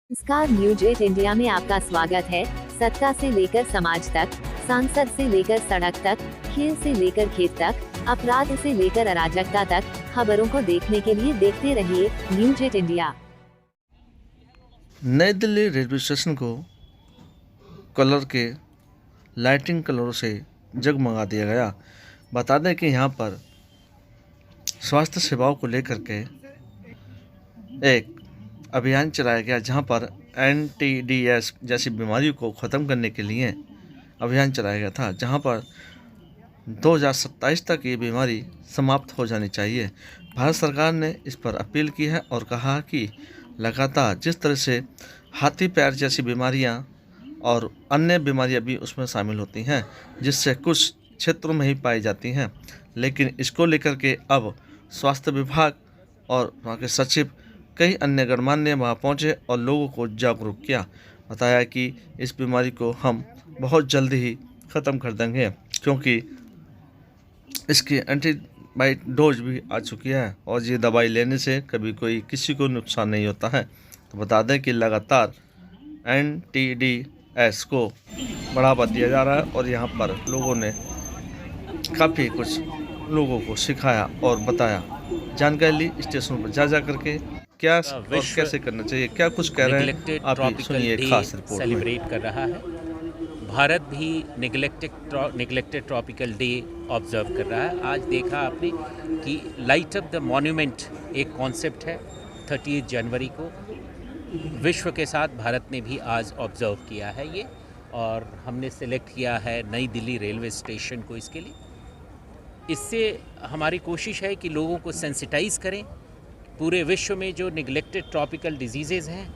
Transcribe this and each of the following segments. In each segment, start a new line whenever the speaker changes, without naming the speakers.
नमस्कार, news 8 India में आपका स्वागत है। सत्ता से लेकर समाज तक, सांसद से लेकर सड़क तक, खेल से लेकर खेत तक, अपराध से लेकर अराजकता तक, खबरों को देखने के लिए देखते रहिए न्यूज 8 इंडिया।
नई दिल्ली रेलवे स्टेशन को कलर के लाइटिंग कलरों से जगमगा दिया गया। बता दें कि यहाँ पर स्वास्थ्य सेवाओं को लेकर के एक अभियान चलाया गया, जहाँ पर NTDS जैसी बीमारियों को ख़त्म करने के लिए अभियान चलाया गया था, जहाँ पर 2027 तक ये बीमारी समाप्त हो जानी चाहिए। भारत सरकार ने इस पर अपील की है और कहा कि लगातार जिस तरह से हाथी पैर जैसी बीमारियां और अन्य बीमारियां भी उसमें शामिल होती हैं, जिससे कुछ क्षेत्रों में ही पाई जाती हैं, लेकिन इसको लेकर के अब स्वास्थ्य विभाग और वहाँ के सचिव कई अन्य गणमान्य वहाँ पहुँचे और लोगों को जागरूक किया। बताया कि इस बीमारी को हम बहुत जल्दी ही ख़त्म कर देंगे, क्योंकि इसकी एंटीबायोटिक डोज भी आ चुकी है और ये दवाई लेने से कभी कोई किसी को नुकसान नहीं होता है। तो बता दें कि लगातार NTDS को बढ़ावा दिया जा रहा है और यहाँ पर लोगों ने काफ़ी कुछ लोगों को सिखाया और बताया, जानकारी ली स्टेशन पर जा करके क्या और कैसे करना चाहिए, क्या कुछ कह रहे हैं आप भी सुनिए। खास रिपोर्ट
सेलिब्रेट कर रहा है भारत भी निगलेक्टेड ट्रॉपिकल डे ऑब्जर्व कर रहा है। आज देखा आपने कि लाइट अप द मॉन्यूमेंट एक कॉन्सेप्ट है 30 जनवरी को विश्व के साथ भारत ने भी आज ऑब्जर्व किया है ये, और हमने सेलेक्ट किया है नई दिल्ली रेलवे स्टेशन को इसके लिए। इससे हमारी कोशिश है कि लोगों को सेंसिटाइज करें, पूरे विश्व में जो निगलेक्टेड ट्रॉपिकल डिजीज़ेज़ हैं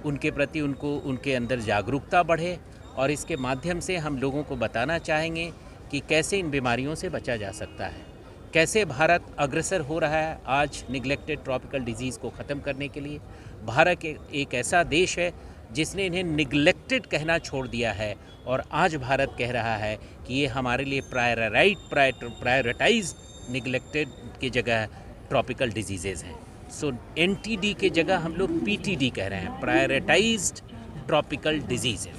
उनके प्रति उनके अंदर जागरूकता बढ़े, और इसके माध्यम से हम लोगों को बताना चाहेंगे कि कैसे इन बीमारियों से बचा जा सकता है, कैसे भारत अग्रसर हो रहा है आज निगलेक्टेड ट्रॉपिकल डिजीज़ को ख़त्म करने के लिए। भारत एक ऐसा देश है जिसने इन्हें निगलेक्टेड कहना छोड़ दिया है, और आज भारत कह रहा है कि ये हमारे लिए प्रायोरिटाइज निगलेक्टेड की जगह ट्रॉपिकल डिजीज़ेज़ हैं। सो NTD के जगह हम लोग PTD कह रहे हैं, प्रायोरिटाइज्ड ट्रॉपिकल डिजीज़ेज़।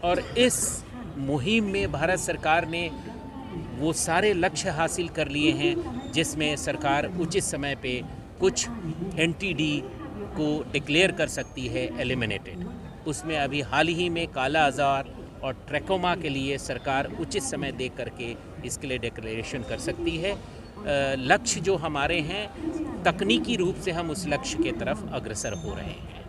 और इस मुहिम में भारत सरकार ने वो सारे लक्ष्य हासिल कर लिए हैं जिसमें सरकार उचित समय पे कुछ NTD को डिक्लेयर कर सकती है एलिमिनेटेड। उसमें अभी हाल ही में काला आज़ार और ट्रैकोमा के लिए सरकार उचित समय दे करके इसके लिए डिक्लेरेशन कर सकती है। लक्ष्य जो हमारे हैं, तकनीकी रूप से हम उस लक्ष्य के तरफ अग्रसर हो रहे हैं।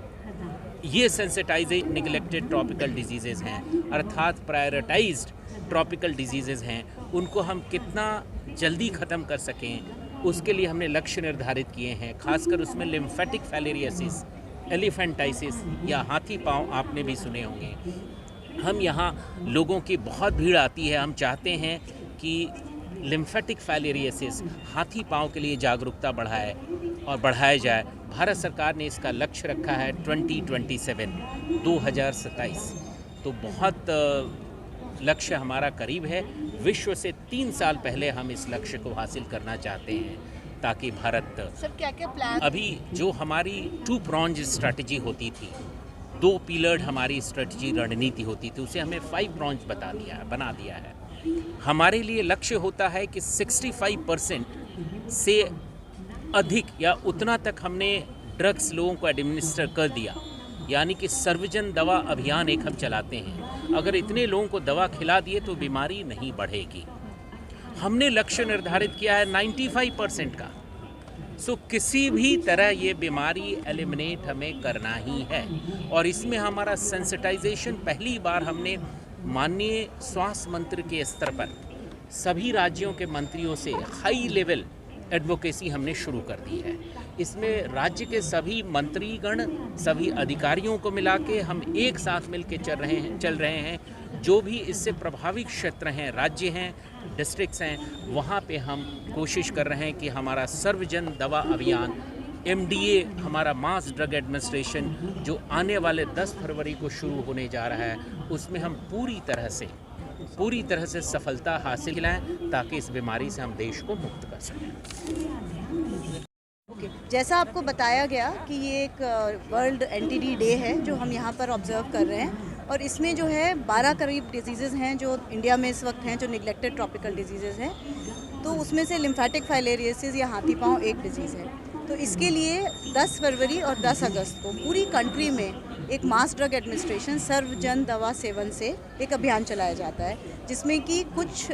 ये सेंसिटाइज निगलेक्टेड ट्रॉपिकल डिजीज़ेज़ हैं, अर्थात प्रायोरिटाइज्ड ट्रॉपिकल डिजीज़ेज़ हैं, उनको हम कितना जल्दी ख़त्म कर सकें उसके लिए हमने लक्ष्य निर्धारित किए हैं। खासकर उसमें लिम्फेटिक फाइलेरियासिस, एलिफेंटाइसिस या हाथी पाँव आपने भी सुने होंगे। हम यहाँ लोगों की बहुत भीड़ आती है, हम चाहते हैं कि लिम्फेटिक फाइलेरियासिस, हाथी पाँव के लिए जागरूकता बढ़ाया जाए। भारत सरकार ने इसका लक्ष्य रखा है 2027। तो बहुत लक्ष्य हमारा करीब है। विश्व से 3 साल पहले हम इस लक्ष्य को हासिल करना चाहते हैं, ताकि भारत
क्या प्लान?
अभी जो हमारी 2 pronged स्ट्रैटेजी होती थी, 2 पिलर्ड हमारी स्ट्रैटेजी रणनीति होती थी, उसे हमें 5 pronged बना दिया है। हमारे लिए लक्ष्य होता है कि 65% से अधिक या उतना तक हमने ड्रग्स लोगों को एडमिनिस्टर कर दिया, यानी कि सर्वजन दवा अभियान एक हम चलाते हैं। अगर इतने लोगों को दवा खिला दिए तो बीमारी नहीं बढ़ेगी। हमने लक्ष्य निर्धारित किया है 95% का। सो किसी भी तरह ये बीमारी एलिमिनेट हमें करना ही है, और इसमें हमारा सेंसिटाइजेशन पहली बार हमने माननीय स्वास्थ्य मंत्री के स्तर पर सभी राज्यों के मंत्रियों से हाई लेवल एडवोकेसी हमने शुरू कर दी है। इसमें राज्य के सभी मंत्रीगण, सभी अधिकारियों को मिला के हम एक साथ मिल के चल रहे हैं। जो भी इससे प्रभावित क्षेत्र हैं, राज्य हैं, डिस्ट्रिक्ट्स हैं, वहाँ पे हम कोशिश कर रहे हैं कि हमारा सर्वजन दवा अभियान MDA, हमारा मास ड्रग एडमिनिस्ट्रेशन, जो आने वाले 10 फरवरी को शुरू होने जा रहा है, उसमें हम पूरी तरह से सफलता हासिल करें, ताकि इस बीमारी से हम देश को मुक्त कर सकें।
जैसा आपको बताया गया कि ये एक वर्ल्ड एनटीडी डे है जो हम यहाँ पर ऑब्जर्व कर रहे हैं, और इसमें जो है 12 करीब डिजीज़ेज़ हैं जो इंडिया में इस वक्त हैं, जो निगलेक्टेड ट्रॉपिकल डिजीज़ेज़ हैं। तो उसमें से लिम्फेटिक फाइलेरियोसिस या हाथी पाँव एक डिजीज़ है। तो इसके लिए 10 फरवरी और 10 अगस्त को पूरी कंट्री में एक मास ड्रग एडमिनिस्ट्रेशन सर्व जन दवा सेवन से एक अभियान चलाया जाता है, जिसमें कि कुछ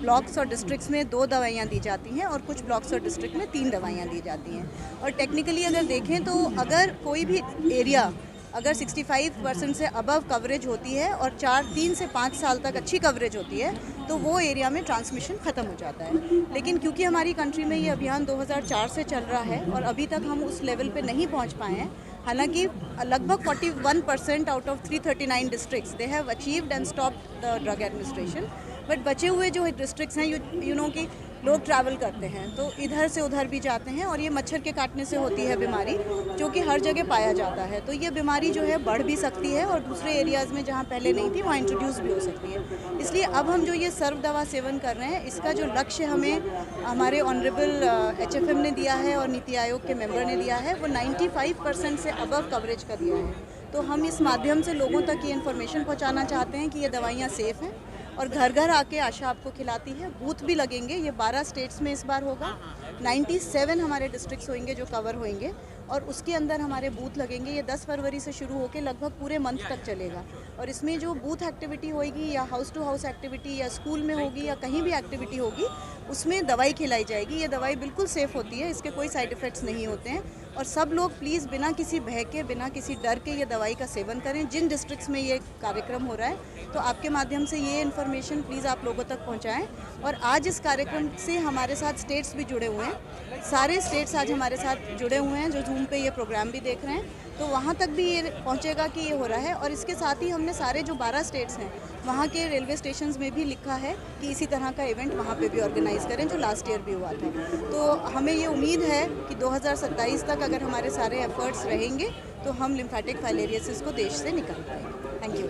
ब्लॉक्स और डिस्ट्रिक्ट्स में 2 दवाइयाँ दी जाती हैं और कुछ ब्लॉक्स और डिस्ट्रिक्ट में 3 दवाइयाँ दी जाती हैं। और टेक्निकली अगर देखें तो अगर कोई भी एरिया अगर 65% से अबव कवरेज होती है और 3 से 5 साल तक अच्छी कवरेज होती है तो वो एरिया में ट्रांसमिशन ख़त्म हो जाता है। लेकिन क्योंकि हमारी कंट्री में ये अभियान 2004 से चल रहा है और अभी तक हम उस लेवल पे नहीं पहुंच पाए हैं, हालांकि लगभग 41% out of 339 districts they have achieved and stopped the drug administration, but बचे हुए जो डिस्ट्रिक्ट्स हैं यू नो कि लोग ट्रैवल करते हैं तो इधर से उधर भी जाते हैं और ये मच्छर के काटने से होती है बीमारी, जो कि हर जगह पाया जाता है। तो ये बीमारी जो है बढ़ भी सकती है और दूसरे एरियाज़ में जहाँ पहले नहीं थी वहाँ इंट्रोड्यूस भी हो सकती है। इसलिए अब हम जो ये सर्व दवा सेवन कर रहे हैं, इसका जो लक्ष्य हमें हमारे ऑनरेबल HFM ने दिया है और नीति आयोग के मेंबर ने दिया है, वो 95% से अबव कवरेज का दिया है। तो हम इस माध्यम से लोगों तक ये इन्फॉर्मेशन पहुँचाना चाहते हैं कि ये दवाइयाँ सेफ़ हैं और घर घर आके आशा आपको खिलाती है। बूथ भी लगेंगे, ये 12 स्टेट्स में इस बार होगा। 97 हमारे डिस्ट्रिक्ट्स होंगे जो कवर होंगे और उसके अंदर हमारे बूथ लगेंगे। ये 10 फरवरी से शुरू होकर लगभग पूरे मंथ तक चलेगा और इसमें जो बूथ एक्टिविटी होगी या हाउस टू हाउस एक्टिविटी या स्कूल में होगी या कहीं भी एक्टिविटी होगी, उसमें दवाई खिलाई जाएगी। ये दवाई बिल्कुल सेफ़ होती है, इसके कोई साइड इफ़ेक्ट्स नहीं होते हैं और सब लोग प्लीज़ बिना किसी भय के, बिना किसी डर के ये दवाई का सेवन करें। जिन डिस्ट्रिक्ट्स में ये कार्यक्रम हो रहा है तो आपके माध्यम से ये इन्फॉर्मेशन प्लीज़ आप लोगों तक पहुंचाएं। और आज इस कार्यक्रम से हमारे साथ स्टेट्स भी जुड़े हुए हैं, सारे स्टेट्स आज हमारे साथ जुड़े हुए हैं जो जूम पे ये प्रोग्राम भी देख रहे हैं, तो वहाँ तक भी ये पहुँचेगा कि ये हो रहा है। और इसके साथ ही हमने सारे जो 12 स्टेट्स हैं वहाँ के रेलवे स्टेशंस में भी लिखा है कि इसी तरह का इवेंट वहाँ पे भी ऑर्गेनाइज़ करें, जो लास्ट ईयर भी हुआ था। तो हमें ये उम्मीद है कि 2027 तक अगर हमारे सारे एफर्ट्स रहेंगे तो हम लिम्फेटिक फाइलेरियोसिस को देश से निकाल पाएंगे। Thank you.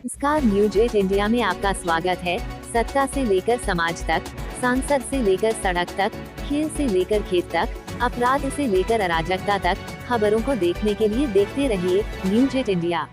Star news 8 India में आपका स्वागत है। सत्ता से लेकर समाज तक, सांसद से लेकर सड़क तक, खेल से लेकर खेत तक, अपराध से लेकर अराजकता तक, खबरों को देखने के लिए देखते रहिए न्यूज 8 इंडिया।